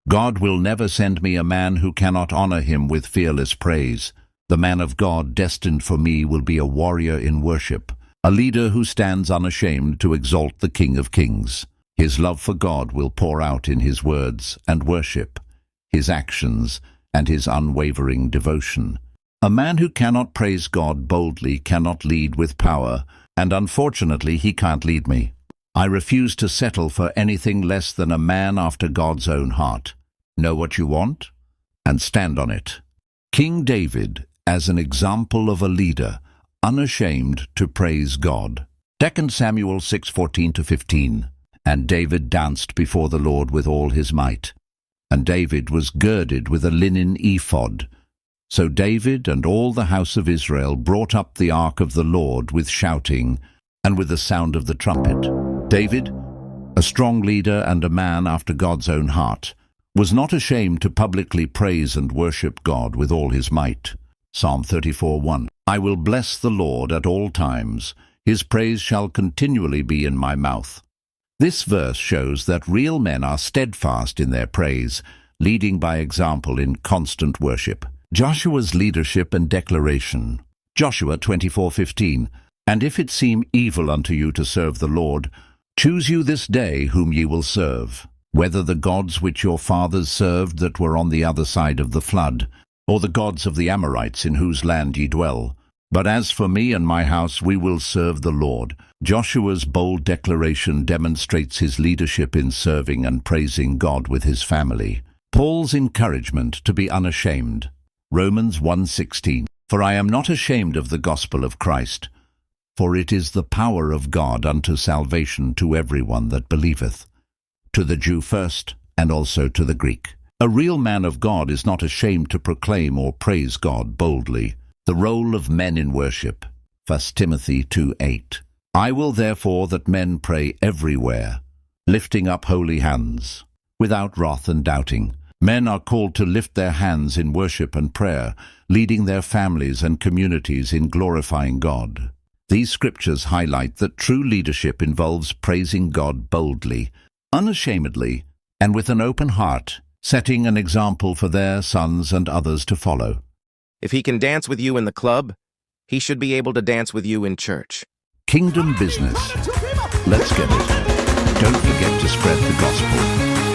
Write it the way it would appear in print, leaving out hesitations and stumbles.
God will never send me a man who cannot honor him with fearless praise. The man of God destined for me will be a warrior in worship, a leader who stands unashamed to exalt the King of Kings. His love for God will pour out in his words and worship, his actions, and his unwavering devotion. A man who cannot praise God boldly cannot lead with power, and unfortunately he can't lead me. I refuse to settle for anything less than a man after God's own heart. Know what you want, and stand on it. King David, as an example of a leader, unashamed to praise God. 2 Samuel 6:14-15. And David danced before the Lord with all his might. And David was girded with a linen ephod. So David and all the house of Israel brought up the ark of the Lord with shouting and with the sound of the trumpet. David, a strong leader and a man after God's own heart, was not ashamed to publicly praise and worship God with all his might. Psalm 34:1. I will bless the Lord at all times. His praise shall continually be in my mouth. This verse shows that real men are steadfast in their praise, leading by example in constant worship. Joshua's leadership and declaration. Joshua 24:15. And if it seem evil unto you to serve the Lord, choose you this day whom ye will serve, whether the gods which your fathers served that were on the other side of the flood, or the gods of the Amorites in whose land ye dwell. But as for me and my house, we will serve the Lord. Joshua's bold declaration demonstrates his leadership in serving and praising God with his family. Paul's encouragement to be unashamed. Romans 1:16. For I am not ashamed of the gospel of Christ, for it is the power of God unto salvation to everyone that believeth, to the Jew first, and also to the Greek. A real man of God is not ashamed to proclaim or praise God boldly. The role of men in worship. 1 Timothy 2:8. I will therefore that men pray everywhere, lifting up holy hands, without wrath and doubting. Men are called to lift their hands in worship and prayer, leading their families and communities in glorifying God. These scriptures highlight that true leadership involves praising God boldly, unashamedly, and with an open heart, setting an example for their sons and others to follow. If he can dance with you in the club, he should be able to dance with you in church. Kingdom business. Let's get it. Don't forget to spread the gospel.